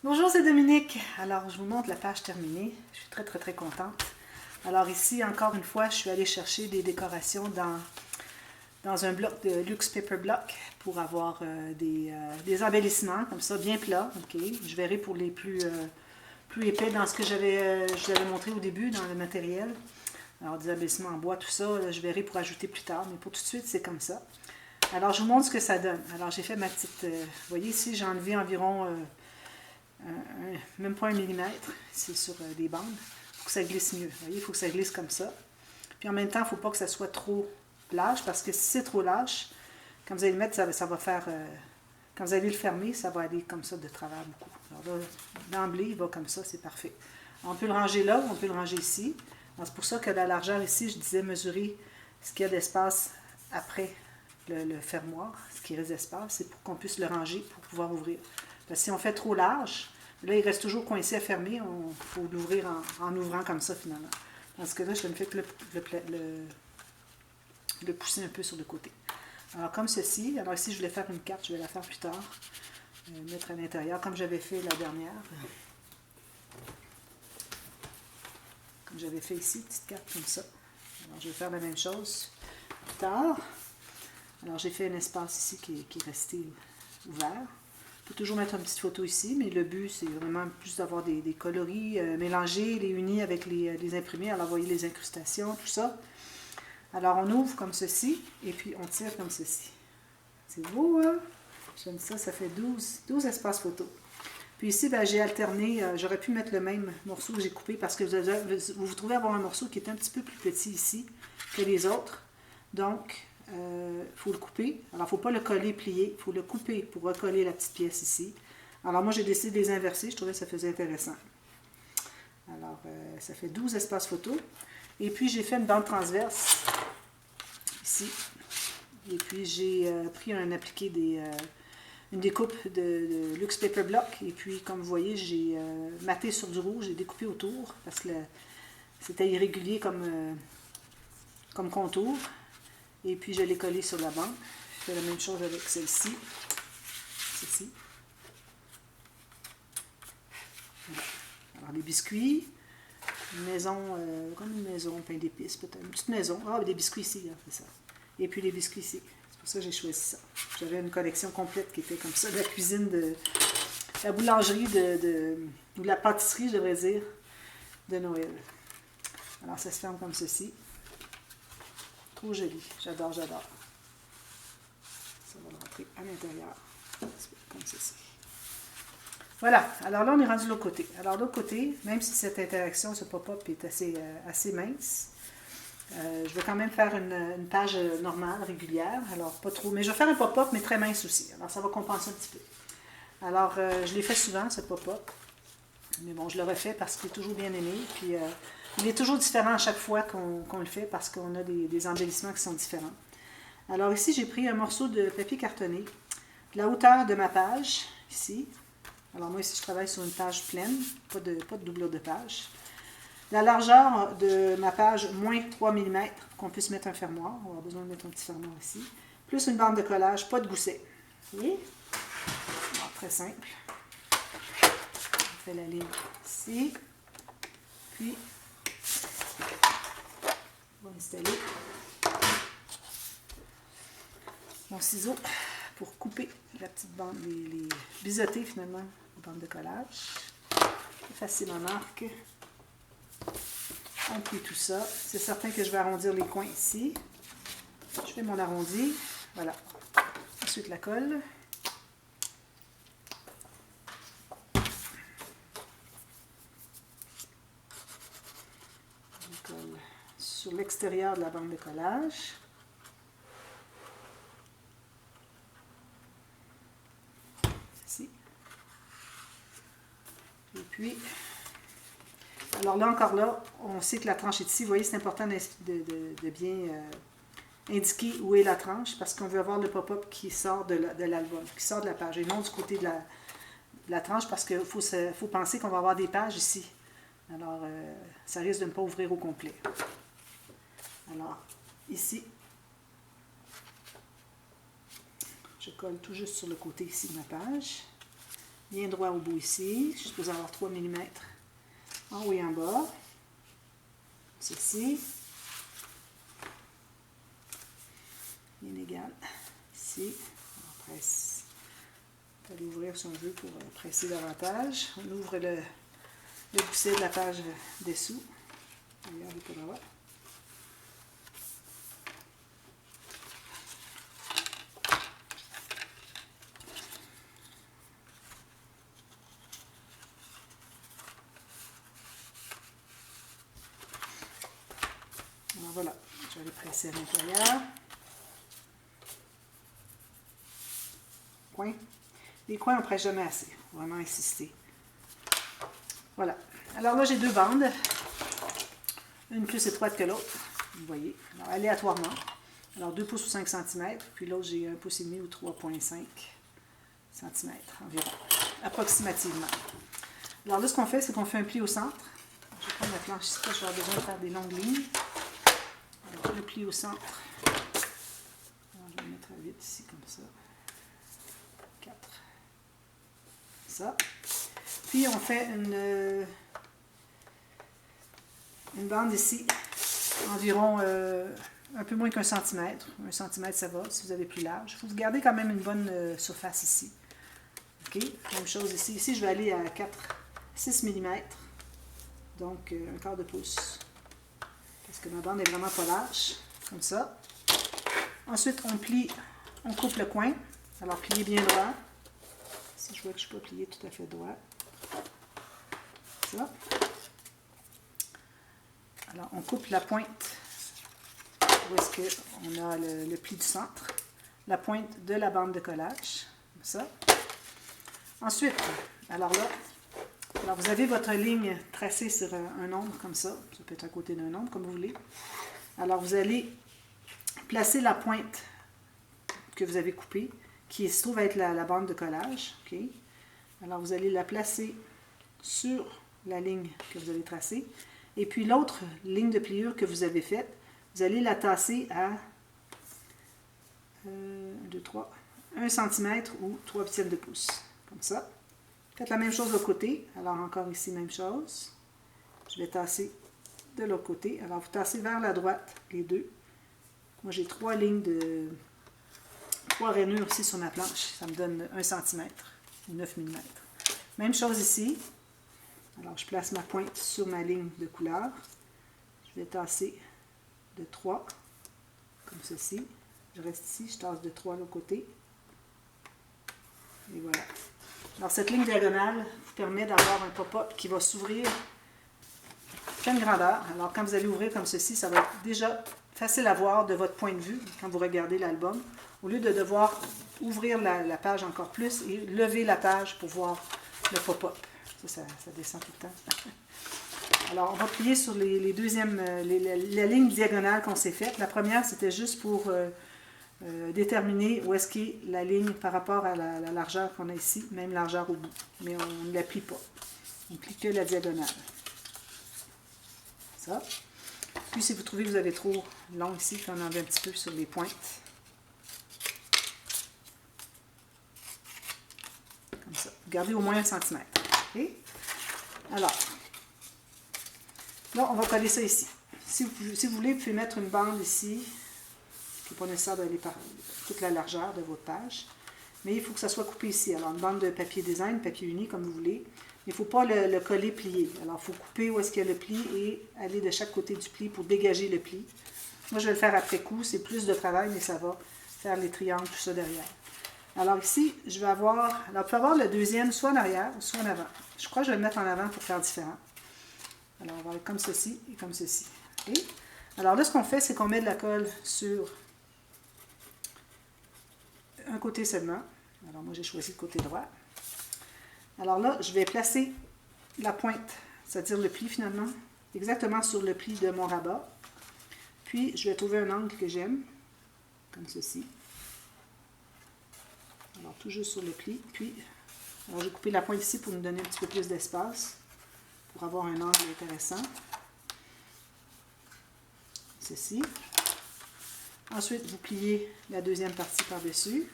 Bonjour, c'est Dominique. Alors, je vous montre la page terminée. Je suis très contente. Alors ici, encore une fois, je suis allée chercher des décorations dans un bloc de Luxe Paper Block pour avoir des embellissements, comme ça, bien plats. Ok. Je verrai pour les plus épais dans ce que je l'avais montré au début, dans le matériel. Alors, des embellissements en bois, tout ça, là, je verrai pour ajouter plus tard, mais pour tout de suite, c'est comme ça. Alors, je vous montre ce que ça donne. Alors, j'ai fait ma petite... vous voyez ici, j'ai enlevé environ... même pas 1 millimètre, c'est sur des bandes. Il faut que ça glisse mieux. Vous voyez, il faut que ça glisse comme ça. Puis en même temps, il ne faut pas que ça soit trop lâche, parce que si c'est trop lâche, quand vous allez le mettre, ça va faire... quand vous allez le fermer, ça va aller comme ça de travers beaucoup. Alors là, d'emblée, il va comme ça, c'est parfait. On peut le ranger là, on peut le ranger ici. C'est pour ça que la largeur ici, je disais mesurer ce qu'il y a d'espace après le fermoir, ce qui reste d'espace, c'est pour qu'on puisse le ranger pour pouvoir ouvrir. Parce que si on fait trop large, là, il reste toujours coincé à fermer. Il faut l'ouvrir en ouvrant comme ça, finalement. Dans ce cas-là, je ne fais que le pousser un peu sur le côté. Alors, comme ceci. Alors ici, je voulais faire une carte. Je vais la faire plus tard. Mettre à l'intérieur, comme j'avais fait la dernière. Comme j'avais fait ici, une petite carte comme ça. Alors, je vais faire la même chose plus tard. Alors, j'ai fait un espace ici qui est resté ouvert. On peut toujours mettre une petite photo ici, mais le but, c'est vraiment plus d'avoir des coloris mélangés, les unis avec les imprimés. Alors, vous voyez les incrustations, tout ça. Alors, on ouvre comme ceci, et puis on tire comme ceci. C'est beau, hein? J'aime ça, ça fait 12 espaces photo. Puis ici, ben, j'ai alterné, j'aurais pu mettre le même morceau que j'ai coupé, parce que vous trouvez avoir un morceau qui est un petit peu plus petit ici que les autres. Donc, il faut le couper. Alors, il ne faut pas le coller, plier. Il faut le couper pour recoller la petite pièce ici. Alors, moi, j'ai décidé de les inverser. Je trouvais que ça faisait intéressant. Alors, ça fait 12 espaces photo. Et puis, j'ai fait une bande transverse ici. Et puis, j'ai pris un appliqué une découpe de Luxe Paper Block. Et puis, comme vous voyez, j'ai maté sur du rouge. J'ai découpé autour parce que c'était irrégulier comme contour. Et puis, je l'ai collé sur la bande. Je fais la même chose avec celle-ci. Ceci. Alors, des biscuits. Une maison, comme une maison, pain d'épices, peut-être. Une petite maison. Ah, des biscuits ici, hein, c'est ça. Et puis, les biscuits ici. C'est pour ça que j'ai choisi ça. J'avais une collection complète qui était comme ça. De la cuisine, de la boulangerie, ou de la pâtisserie, je devrais dire, de Noël. Alors, ça se ferme comme ceci. Trop joli. J'adore. Ça va rentrer à l'intérieur. Comme ceci. Voilà. Alors là, on est rendu de l'autre côté. Alors, de l'autre côté, même si cette interaction, ce pop-up est assez mince, je vais quand même faire une page normale, régulière. Alors, pas trop. Mais je vais faire un pop-up, mais très mince aussi. Alors, ça va compenser un petit peu. Alors, je l'ai fait souvent, ce pop-up. Mais bon, je le refais parce qu'il est toujours bien aimé. Puis, il est toujours différent à chaque fois qu'on le fait parce qu'on a des embellissements qui sont différents. Alors ici, j'ai pris un morceau de papier cartonné, de la hauteur de ma page, ici. Alors moi, ici, je travaille sur une page pleine, pas de doublure de page. La largeur de ma page, moins 3 mm, pour qu'on puisse mettre un fermoir. On va avoir besoin de mettre un petit fermoir ici. Plus une bande de collage, pas de gousset. Vous voyez? Alors, très simple. On fait la ligne ici. Puis, on va installer mon ciseau pour couper la petite bande, les biseauter finalement, les bandes de collage. C'est facile en arc. On plie tout ça. C'est certain que je vais arrondir les coins ici. Je fais mon arrondi. Voilà. Ensuite la colle. On colle sur l'extérieur de la bande de collage. Ici. Et puis, alors là, encore là, on sait que la tranche est ici. Vous voyez, c'est important de bien indiquer où est la tranche parce qu'on veut avoir le pop-up qui sort de l'album, qui sort de la page et non du côté de la tranche parce qu'il faut penser qu'on va avoir des pages ici. Alors, ça risque de ne pas ouvrir au complet. Alors, ici, je colle tout juste sur le côté ici de ma page. bien droit au bout ici. Je suis supposée avoir 3 mm en haut et en bas. Ceci. Bien égal. Ici. On presse. On peut l'ouvrir si on veut pour presser davantage. On ouvre le gousset de la page dessous. Regardez pas droit. Alors voilà, je vais aller presser à l'intérieur. Coin. Les coins, on ne presse jamais assez. Il faut vraiment insister. Voilà. Alors là, j'ai 2 bandes. Une plus étroite que l'autre. Vous voyez. Alors, aléatoirement. Alors, 2 pouces ou 5 cm. Puis l'autre, j'ai 1,5 pouce ou 3,5 cm environ. Approximativement. Alors là, ce qu'on fait, c'est qu'on fait un pli au centre. Je vais prendre la planche ici, je vais avoir besoin de faire des longues lignes. Alors, le pli au centre. Alors, je vais le mettre à 8 ici, comme ça. 4. Ça. Puis, on fait une bande ici, environ un peu moins qu'un centimètre. 1 centimètre, ça va, si vous avez plus large. Il faut garder quand même une bonne surface ici. OK? Même chose ici. Ici, je vais aller à 6 mm. Donc, un quart de pouce. Parce que ma bande est vraiment pas large. Comme ça. Ensuite, on coupe le coin. Alors, pliez bien droit. Si je vois que je ne suis pas plié tout à fait droit. Ça. Alors, on coupe la pointe où est-ce qu'on a le pli du centre. La pointe de la bande de collage. Comme ça. Ensuite, alors là, vous avez votre ligne tracée sur un nombre comme ça. Ça peut être à côté d'un nombre, comme vous voulez. Alors, vous allez placer la pointe que vous avez coupée, qui se trouve être la bande de collage. Okay? Alors, vous allez la placer sur la ligne que vous avez tracée. Et puis, l'autre ligne de pliure que vous avez faite, vous allez la tasser à 1 cm ou 3/8 de pouce. Comme ça. Faites la même chose de l'autre côté. Alors, encore ici, même chose. Je vais tasser de l'autre côté. Alors, vous tassez vers la droite, les deux. Moi, j'ai 3 lignes de 3 rainures ici sur ma planche. Ça me donne 1 cm ou 9 mm. Même chose ici. Alors, je place ma pointe sur ma ligne de couleur. Je vais tasser de 3, comme ceci. Je reste ici, je tasse de 3 de l'autre côté. Et voilà. Alors, cette ligne diagonale vous permet d'avoir un pop-up qui va s'ouvrir pleine grandeur. Alors, quand vous allez ouvrir comme ceci, ça va être déjà facile à voir de votre point de vue quand vous regardez l'album, au lieu de devoir ouvrir la page encore plus et lever la page pour voir le pop-up. Ça descend tout le temps. Alors, on va plier sur les deuxièmes, la ligne diagonale qu'on s'est faite. La première, c'était juste pour déterminer où est-ce qu'est la ligne par rapport à la largeur qu'on a ici, même largeur au bout. Mais on ne la plie pas. On plie que la diagonale. Ça. Puis, si vous trouvez que vous avez trop long ici, on enlève un petit peu sur les pointes. Comme ça. Gardez au moins 1 cm. Okay? Alors, là, on va coller ça ici. Si vous voulez, vous pouvez mettre une bande ici, qui n'est pas nécessaire d'aller par toute la largeur de votre page. Mais il faut que ça soit coupé ici. Alors, une bande de papier design, papier uni, comme vous voulez. Il ne faut pas le coller plié. Alors, il faut couper où est-ce qu'il y a le pli et aller de chaque côté du pli pour dégager le pli. Moi, je vais le faire après coup. C'est plus de travail, mais ça va faire les triangles, tout ça derrière. Alors ici, je vais avoir... Alors, vous pouvez avoir le deuxième soit en arrière, soit en avant. Je crois que je vais le mettre en avant pour faire différent. Alors, on va aller comme ceci et comme ceci. Okay? Alors là, ce qu'on fait, c'est qu'on met de la colle sur un côté seulement. Alors, moi, j'ai choisi le côté droit. Alors là, je vais placer la pointe, c'est-à-dire le pli finalement, exactement sur le pli de mon rabat. Puis, je vais trouver un angle que j'aime, comme ceci. Alors, tout juste sur le pli. Puis, j'ai coupé la pointe ici pour nous donner un petit peu plus d'espace, pour avoir un angle intéressant. Ceci. Ensuite, vous pliez la deuxième partie par-dessus.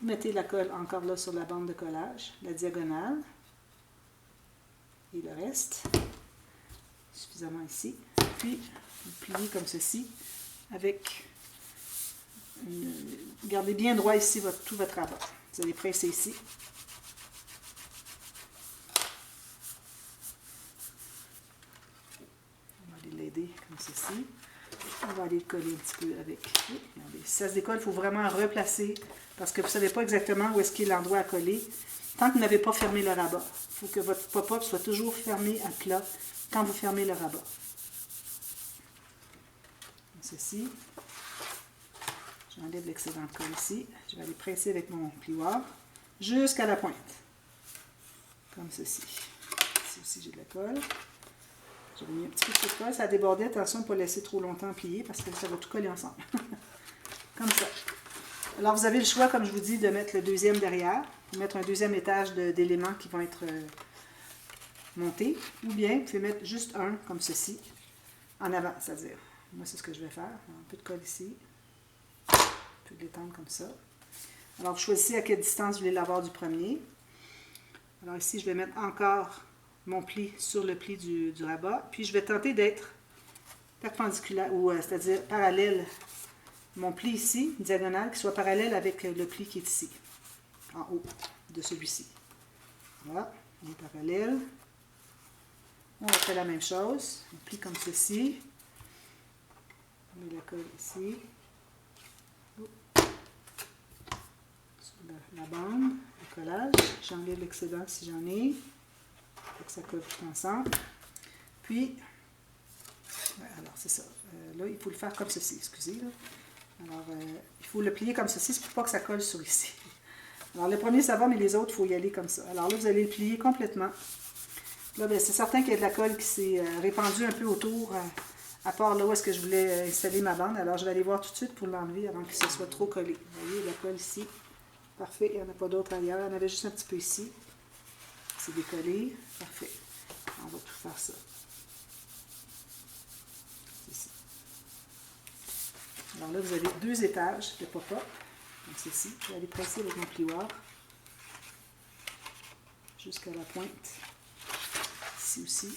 Vous mettez la colle encore là sur la bande de collage, la diagonale, et le reste, suffisamment ici. Puis, vous pliez comme ceci, avec, gardez bien droit ici tout votre rabat. Vous allez presser ici. On va aller l'aider comme ceci. On va aller le coller un petit peu avec. Regardez, si ça se décolle, il faut vraiment replacer parce que vous ne savez pas exactement où est-ce qu'est l'endroit à coller. Tant que vous n'avez pas fermé le rabat, il faut que votre pop-up soit toujours fermé à plat quand vous fermez le rabat. Comme ceci. J'enlève l'excédent de colle ici. Je vais aller presser avec mon plioir jusqu'à la pointe. Comme ceci. Ici aussi, j'ai de la colle. J'avais mis un petit peu de colle. Ça a débordé. Attention de ne pas laisser trop longtemps plier parce que ça va tout coller ensemble. Comme ça. Alors, vous avez le choix, comme je vous dis, de mettre le deuxième derrière. Vous mettre un deuxième étage d'éléments qui vont être montés. Ou bien, vous pouvez mettre juste un, comme ceci, en avant. C'est-à-dire, moi, c'est ce que je vais faire. Un peu de colle ici. Je peux l'étendre comme ça. Alors, vous choisissez à quelle distance vous voulez l'avoir du premier. Alors ici, je vais mettre encore mon pli sur le pli du rabat. Puis, je vais tenter d'être perpendiculaire, ou c'est-à-dire parallèle. Mon pli ici, diagonale, qui soit parallèle avec le pli qui est ici, en haut de celui-ci. Voilà, on est parallèle. On refait la même chose. On plie comme ceci. On met la colle ici. La bande, le collage, j'enlève l'excédent si j'en ai, pour que ça colle tout ensemble. Puis, alors c'est ça, là il faut le faire comme ceci, excusez. Là. Alors, il faut le plier comme ceci, pour pas que ça colle sur ici. Alors le premier ça va, mais les autres, il faut y aller comme ça. Alors là, vous allez le plier complètement. Là, c'est certain qu'il y a de la colle qui s'est répandue un peu autour, à part là où est-ce que je voulais installer ma bande. Alors je vais aller voir tout de suite pour l'enlever avant que ce soit trop collé. Vous voyez, la colle ici. Parfait, il n'y en a pas d'autre ailleurs. Il y en avait juste un petit peu ici. C'est décollé. Parfait. On va tout faire ça. Ici. Alors là, vous avez 2 étages de pop-up. Donc ceci. Je vais aller presser avec mon plioir jusqu'à la pointe. Ici aussi.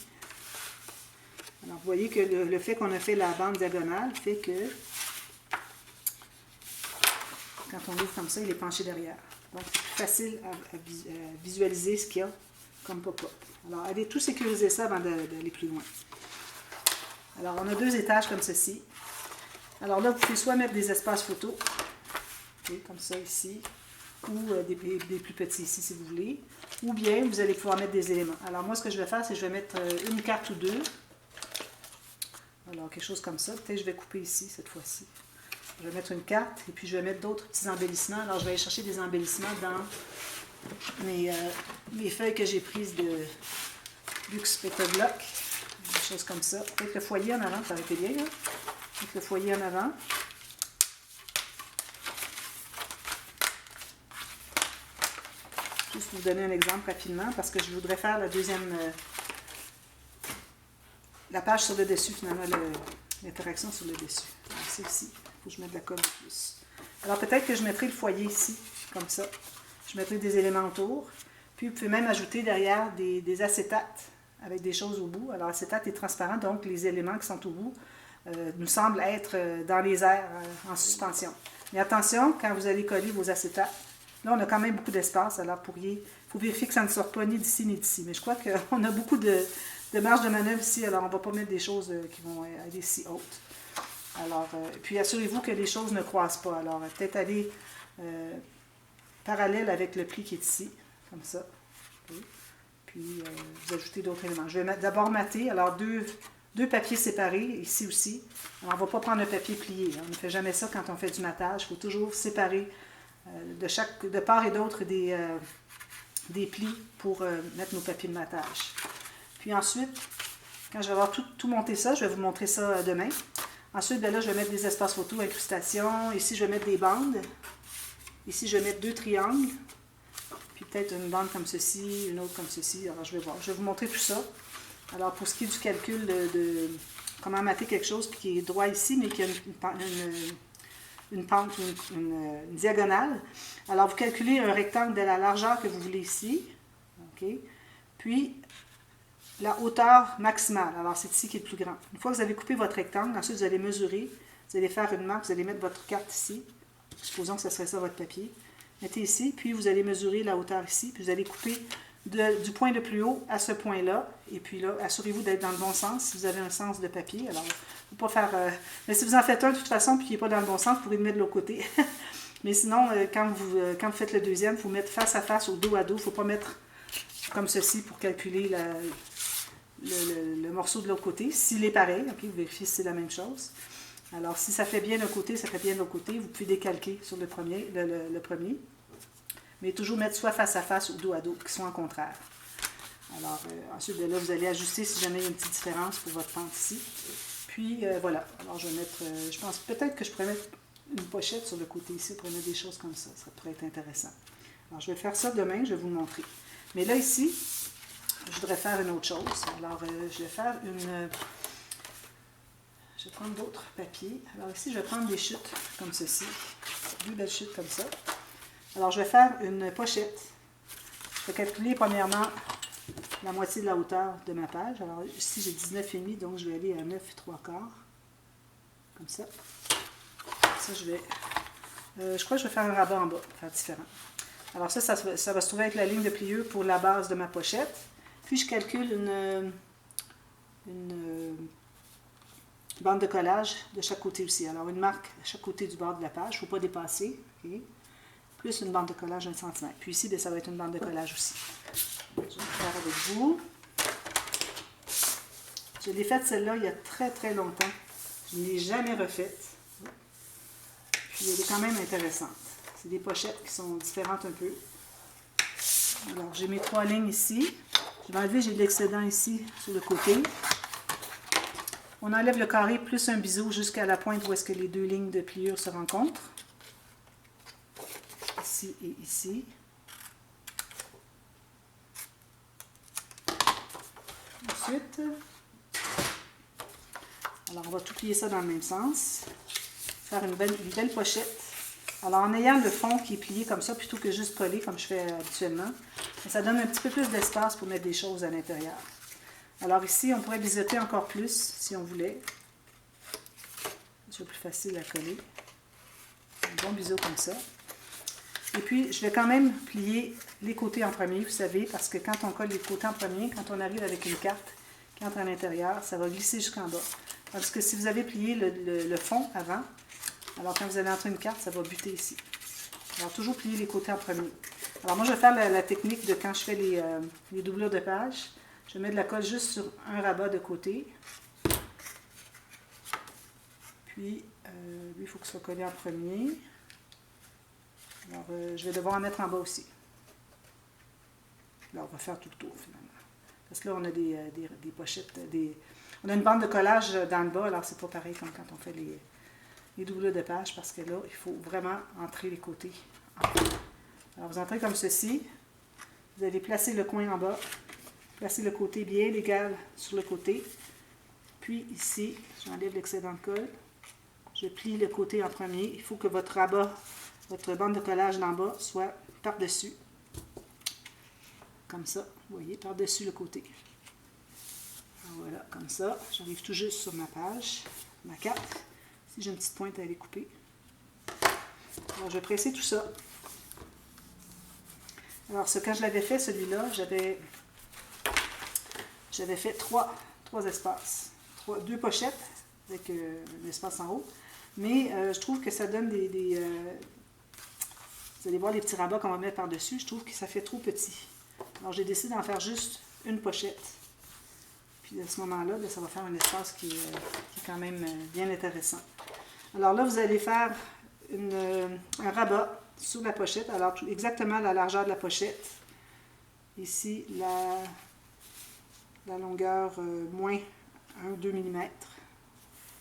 Alors, vous voyez que le fait qu'on a fait la bande diagonale fait que quand on ouvre comme ça, il est penché derrière. Donc, c'est plus facile à visualiser ce qu'il y a comme pop-up. Alors, allez tout sécuriser ça avant d'aller plus loin. Alors, on a 2 étages comme ceci. Alors là, vous pouvez soit mettre des espaces photos, okay, comme ça ici, ou des plus petits ici si vous voulez. Ou bien, vous allez pouvoir mettre des éléments. Alors, moi, ce que je vais faire, c'est que je vais mettre une carte ou 2. Alors, quelque chose comme ça. Peut-être que je vais couper ici, cette fois-ci. Je vais mettre une carte et puis je vais mettre d'autres petits embellissements. Alors, je vais aller chercher des embellissements dans mes feuilles que j'ai prises de Luxe Petobloc. Des choses comme ça. Peut-être le foyer en avant, ça aurait été bien. Hein? Peut-être le foyer en avant. Juste pour vous donner un exemple rapidement, parce que je voudrais faire la deuxième... la page sur le dessus, finalement, l'interaction sur le dessus. Alors, c'est ici. Il faut que je mette de la colle de plus. Alors, peut-être que je mettrai le foyer ici, comme ça. Je mettrai des éléments autour. Puis, vous pouvez même ajouter derrière des acétates avec des choses au bout. Alors, l'acétate est transparent, donc les éléments qui sont au bout nous semblent être dans les airs, en suspension. Mais attention, quand vous allez coller vos acétates, là, on a quand même beaucoup d'espace. Alors, il faut vérifier que ça ne sort pas ni d'ici ni d'ici. Mais je crois qu'on a beaucoup de marge de manœuvre ici, alors on ne va pas mettre des choses qui vont aller si hautes. Alors, puis assurez-vous que les choses ne croisent pas. Alors, peut-être aller parallèle avec le pli qui est ici, comme ça. Okay. Puis, vous ajoutez d'autres éléments. Je vais d'abord mater. Alors, deux papiers séparés, ici aussi. Alors, on ne va pas prendre un papier plié. Hein. On ne fait jamais ça quand on fait du matage. Il faut toujours séparer de part et d'autre des plis pour mettre nos papiers de matage. Puis ensuite, quand je vais avoir tout monté ça, je vais vous montrer ça demain. Ensuite, bien là, je vais mettre des espaces photos, incrustations. Ici, je vais mettre des bandes. Ici, je vais mettre 2 triangles. Puis peut-être une bande comme ceci, une autre comme ceci. Alors, je vais voir. Je vais vous montrer tout ça. Alors, pour ce qui est du calcul de comment mater quelque chose qui est droit ici, mais qui a une pente, une diagonale. Alors, vous calculez un rectangle de la largeur que vous voulez ici. OK? Puis, la hauteur maximale. Alors, c'est ici qui est le plus grand. Une fois que vous avez coupé votre rectangle, ensuite, vous allez mesurer. Vous allez faire une marque, vous allez mettre votre carte ici. Supposons que ce serait ça votre papier. Mettez ici, puis vous allez mesurer la hauteur ici, puis vous allez couper du point le plus haut à ce point-là. Et puis là, assurez-vous d'être dans le bon sens si vous avez un sens de papier. Alors, il ne faut pas faire... mais si vous en faites un de toute façon, puis il n'est pas dans le bon sens, vous pourrez le mettre de l'autre côté. Mais sinon, quand vous faites le deuxième, il faut mettre face à face ou dos à dos. Il ne faut pas mettre comme ceci pour calculer le morceau de l'autre côté. S'il est pareil, okay, vous vérifiez si c'est la même chose. Alors, si ça fait bien d'un côté, ça fait bien de l'autre côté. Vous pouvez décalquer sur le premier. Mais toujours mettre soit face à face ou dos à dos, qui sont en contraire. Alors, ensuite de là, vous allez ajuster si jamais il y a une petite différence pour votre pente ici. Puis, voilà. Alors, je vais mettre, je pense peut-être que je pourrais mettre une pochette sur le côté ici pour mettre des choses comme ça. Ça pourrait être intéressant. Alors, je vais faire ça demain, je vais vous le montrer. Mais là, ici, je voudrais faire une autre chose. Alors, je vais faire une... Je vais prendre d'autres papiers. Alors ici, je vais prendre des chutes comme ceci. 2 belles chutes comme ça. Alors, je vais faire une pochette. Je vais calculer premièrement la moitié de la hauteur de ma page. Alors ici, j'ai 19,5, donc je vais aller à 9 3/4. Comme ça. Ça, je vais... je crois que je vais faire un rabat en bas, pour faire différent. Alors ça va se trouver avec la ligne de pliure pour la base de ma pochette. Puis, je calcule une bande de collage de chaque côté aussi. Alors, une marque à chaque côté du bord de la page. Il ne faut pas dépasser. Okay? Plus une bande de collage d'1 cm. Puis ici, bien, ça va être une bande de collage aussi. Je vais faire avec vous. Je l'ai faite celle-là il y a très très longtemps. Je ne l'ai jamais refaite. Puis elle est quand même intéressante. C'est des pochettes qui sont différentes un peu. Alors, j'ai mes 3 lignes ici. Je vais enlever, j'ai de l'excédent ici sur le côté. On enlève le carré plus un biseau jusqu'à la pointe où est-ce que les 2 lignes de pliure se rencontrent. Ici et ici. Ensuite, alors on va tout plier ça dans le même sens. Faire une belle pochette. Alors en ayant le fond qui est plié comme ça, plutôt que juste collé comme je fais habituellement, ça donne un petit peu plus d'espace pour mettre des choses à l'intérieur. Alors ici, on pourrait biseauter encore plus si on voulait. C'est plus facile à coller. Un bon biseau comme ça. Et puis, je vais quand même plier les côtés en premier, vous savez, parce que quand on colle les côtés en premier, quand on arrive avec une carte qui entre à l'intérieur, ça va glisser jusqu'en bas. Parce que si vous avez plié le fond avant, alors quand vous allez entrer une carte, ça va buter ici. Alors, toujours plier les côtés en premier. Alors, moi, je vais faire la technique de quand je fais les doublures de page. Je mets de la colle juste sur un rabat de côté. Puis, lui, il faut que ce soit collé en premier. Alors, je vais devoir en mettre en bas aussi. Là, on va faire tout le tour, finalement. Parce que là, on a des pochettes, on a une bande de collage dans le bas, alors c'est pas pareil comme quand on fait les doublures de page, parce que là, il faut vraiment entrer les côtés. Alors, vous entrez comme ceci. Vous allez placer le coin en bas. Placer le côté bien égal sur le côté. Puis ici, j'enlève l'excédent de colle. Je plie le côté en premier. Il faut que votre rabat, votre bande de collage d'en bas soit par-dessus. Comme ça, vous voyez, par-dessus le côté. Alors voilà, comme ça. J'arrive tout juste sur ma page, ma carte. Si j'ai une petite pointe à aller couper. Alors, je vais presser tout ça. Alors, quand je l'avais fait, celui-là, j'avais fait trois espaces. 2 pochettes avec un espace en haut. Mais je trouve que ça donne vous allez voir les petits rabats qu'on va mettre par-dessus. Je trouve que ça fait trop petit. Alors, j'ai décidé d'en faire juste une pochette. Puis, à ce moment-là, ça va faire un espace qui est quand même bien intéressant. Alors là, vous allez faire un rabat sur la pochette. Alors, exactement la largeur de la pochette. Ici, la longueur moins 1-2 mm.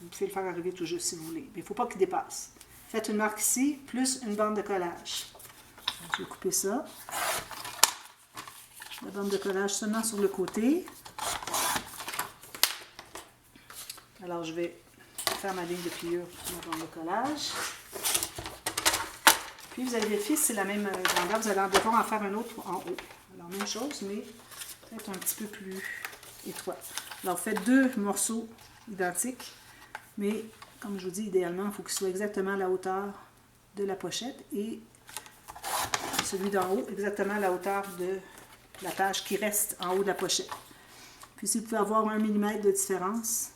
Vous pouvez le faire arriver tout juste si vous voulez. Mais il ne faut pas qu'il dépasse. Faites une marque ici, plus une bande de collage. Je vais couper ça. La bande de collage seulement sur le côté. Alors, je vais faire ma ligne de pliure sur la bande de collage. Puis vous allez vérifier si c'est la même grandeur. Vous allez devoir en faire un autre en haut. Alors même chose, mais peut-être un petit peu plus étroit. Alors faites 2 morceaux identiques, mais comme je vous dis, idéalement, il faut qu'ils soient exactement à la hauteur de la pochette et celui d'en haut exactement à la hauteur de la page qui reste en haut de la pochette. Puis si vous pouvez avoir 1 mm de différence,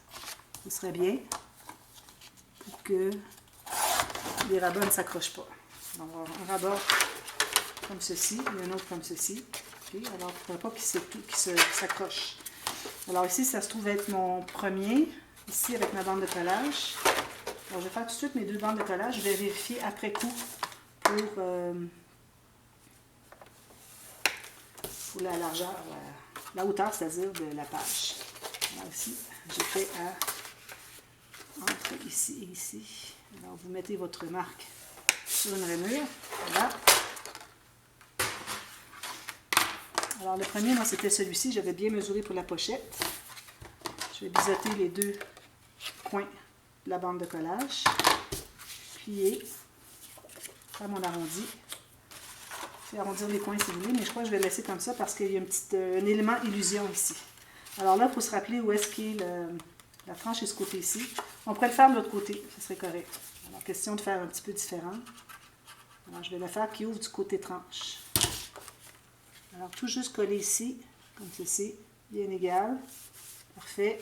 ce serait bien pour que les rabats ne s'accrochent pas. On va avoir un rabat comme ceci et un autre comme ceci. Okay. Alors, il ne faudrait pas qu'il s'accroche. Alors ici, ça se trouve être mon premier, ici avec ma bande de collage. Alors, je vais faire tout de suite mes 2 bandes de collage. Je vais vérifier après coup pour la largeur, la hauteur, c'est-à-dire de la page. Alors ici, j'ai fait entre ici et ici. Alors, vous mettez votre marque sur une rainure. Voilà. Alors, le premier, moi, c'était celui-ci. J'avais bien mesuré pour la pochette. Je vais biseauter les 2 coins de la bande de collage. Plier. Faire mon arrondi. Je vais arrondir les coins si vous voulez, mais je crois que je vais laisser comme ça parce qu'il y a un élément illusion ici. Alors là, il faut se rappeler où est-ce qu'est la tranche est ce côté-ci. On pourrait le faire de l'autre côté, ce serait correct. Alors, question de faire un petit peu différent. Alors, je vais le faire qui ouvre du côté tranche. Alors, tout juste coller ici, comme ceci, bien égal. Parfait.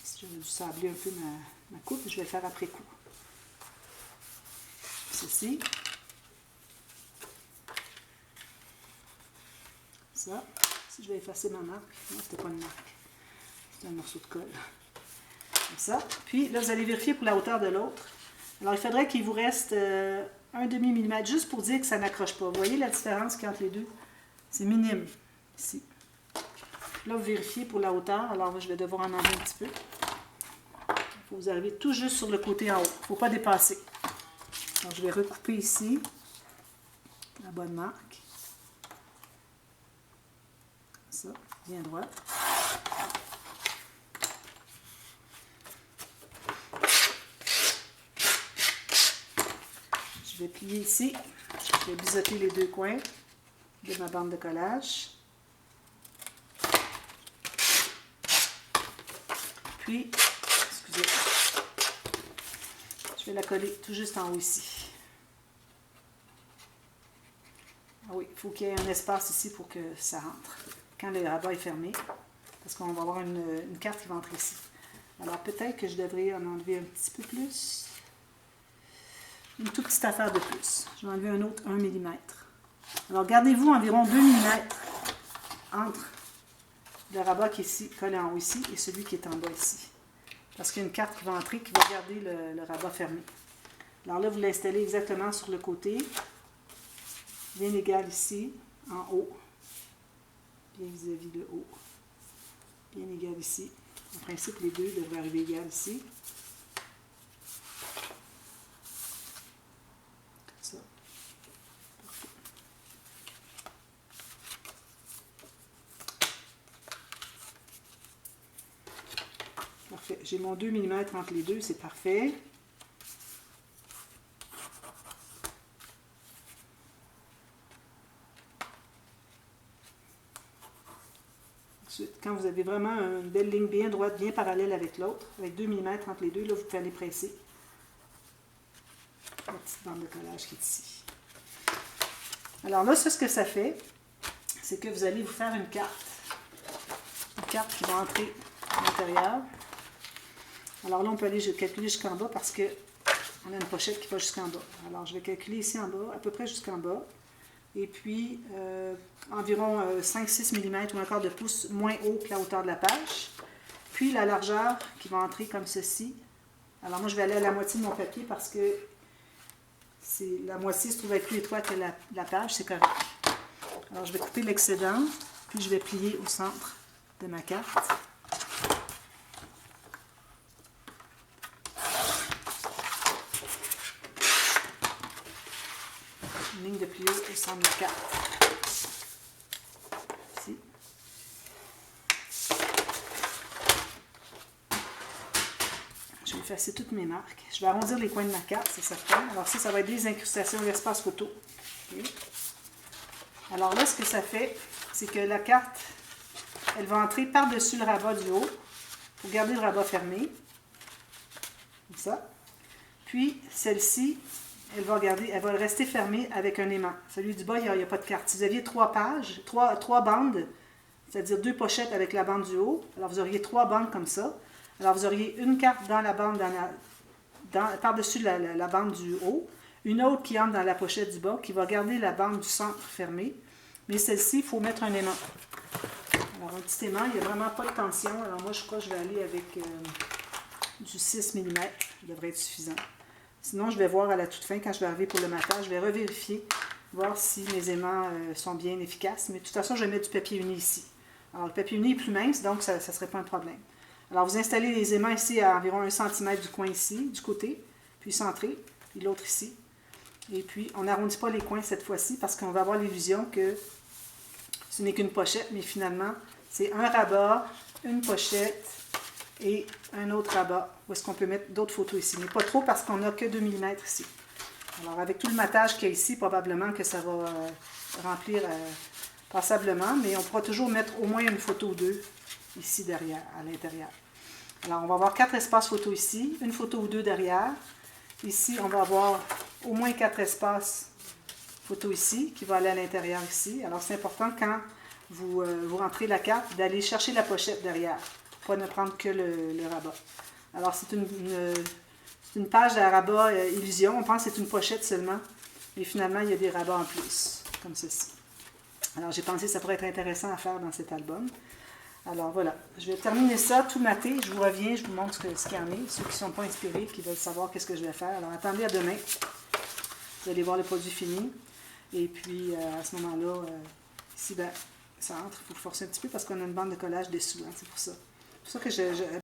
Si j'aurais dû sabler un peu ma coupe, je vais le faire après coup. Ceci. Ça. Si je vais effacer ma marque, non, c'était pas une marque. C'est un morceau de colle. Comme ça. Puis, là, vous allez vérifier pour la hauteur de l'autre. Alors, il faudrait qu'il vous reste un demi-millimètre, juste pour dire que ça n'accroche pas. Vous voyez la différence entre les deux? C'est minime, ici. Là, vous vérifiez pour la hauteur. Alors, je vais devoir en enlever un petit peu. Il faut vous arriver tout juste sur le côté en haut. Il ne faut pas dépasser. Alors, je vais recouper ici la bonne marque. Ça, bien droit. Je vais plier ici. Je vais biseauter les 2 coins de ma bande de collage. Puis, excusez, je vais la coller tout juste en haut ici. Ah oui, il faut qu'il y ait un espace ici pour que ça rentre. Quand le rabat est fermé, parce qu'on va avoir une carte qui va entrer ici. Alors peut-être que je devrais en enlever un petit peu plus. Une toute petite affaire de plus. Je vais enlever un autre 1 mm. Alors gardez-vous environ 2 mm entre le rabat qui est ici, collé en haut ici, et celui qui est en bas ici. Parce qu'il y a une carte qui va entrer qui va garder le rabat fermé. Alors là, vous l'installez exactement sur le côté. Bien égal ici, en haut. Bien vis-à-vis le haut. Bien égal ici. En principe, les deux devraient arriver égal ici. Comme ça. Parfait. Parfait. J'ai mon 2 mm entre les deux, c'est parfait. Quand vous avez vraiment une belle ligne bien droite, bien parallèle avec l'autre, avec 2 mm entre les deux, là, vous pouvez aller presser la petite bande de collage qui est ici. Alors là, ce que ça fait, c'est que vous allez vous faire une carte. Une carte qui va entrer à l'intérieur. Alors là, on peut aller calculer jusqu'en bas parce qu'on a une pochette qui va jusqu'en bas. Alors, je vais calculer ici en bas, à peu près jusqu'en bas. Et puis, environ 5-6 mm ou un quart de pouce moins haut que la hauteur de la page. Puis, la largeur qui va entrer comme ceci. Alors, moi, je vais aller à la moitié de mon papier parce que la moitié se trouve être plus étroite que la page, c'est correct. Alors, je vais couper l'excédent, puis je vais plier au centre de ma carte. Une ligne de pli au centre de la carte. Ici. Je vais effacer toutes mes marques. Je vais arrondir les coins de ma carte, c'est certain. Alors ça va être des incrustations d'espace photo. Okay. Alors là, ce que ça fait, c'est que la carte, elle va entrer par-dessus le rabat du haut. Il faut garder le rabat fermé. Comme ça. Puis, celle-ci, elle va rester fermée avec un aimant. Celui du bas, il n'y a pas de carte. Si vous aviez 3 pages, 3 bandes, c'est-à-dire 2 pochettes avec la bande du haut, alors vous auriez 3 bandes comme ça. Alors, vous auriez une carte dans la bande, par-dessus la bande du haut, une autre qui entre dans la pochette du bas, qui va garder la bande du centre fermée. Mais celle-ci, il faut mettre un aimant. Alors, un petit aimant, il n'y a vraiment pas de tension. Alors, moi, je crois que je vais aller avec du 6 mm. Ça devrait être suffisant. Sinon, je vais voir à la toute fin, quand je vais arriver pour le matage, je vais revérifier, voir si mes aimants sont bien efficaces. Mais de toute façon, je vais mettre du papier uni ici. Alors, le papier uni est plus mince, donc ça ne serait pas un problème. Alors, vous installez les aimants ici à environ 1 cm du coin ici, du côté, puis centré, puis l'autre ici. Et puis, on n'arrondit pas les coins cette fois-ci parce qu'on va avoir l'illusion que ce n'est qu'une pochette, mais finalement, c'est un rabat, une pochette et un autre rabat, où est-ce qu'on peut mettre d'autres photos ici. Mais pas trop parce qu'on n'a que 2 mm ici. Alors, avec tout le matage qu'il y a ici, probablement que ça va remplir passablement, mais on pourra toujours mettre au moins une photo ou deux ici derrière, à l'intérieur. Alors, on va avoir 4 espaces photos ici, une photo ou deux derrière. Ici, on va avoir au moins 4 espaces photos ici, qui vont aller à l'intérieur ici. Alors, c'est important quand vous rentrez la carte, d'aller chercher la pochette derrière, pour ne prendre que le rabat. Alors, c'est une page à rabat illusion. On pense que c'est une pochette seulement, mais finalement, il y a des rabats en plus, comme ceci. Alors, j'ai pensé que ça pourrait être intéressant à faire dans cet album. Alors voilà, je vais terminer ça, tout maté. Je vous reviens, je vous montre ce qu'il y en a. Ceux qui ne sont pas inspirés, qui veulent savoir qu'est-ce que je vais faire. Alors attendez à demain. Vous allez voir le produit fini. Et puis à ce moment-là, ici, ça entre. Il faut le forcer un petit peu parce qu'on a une bande de collage dessous. Hein, c'est pour ça. C'est pour ça que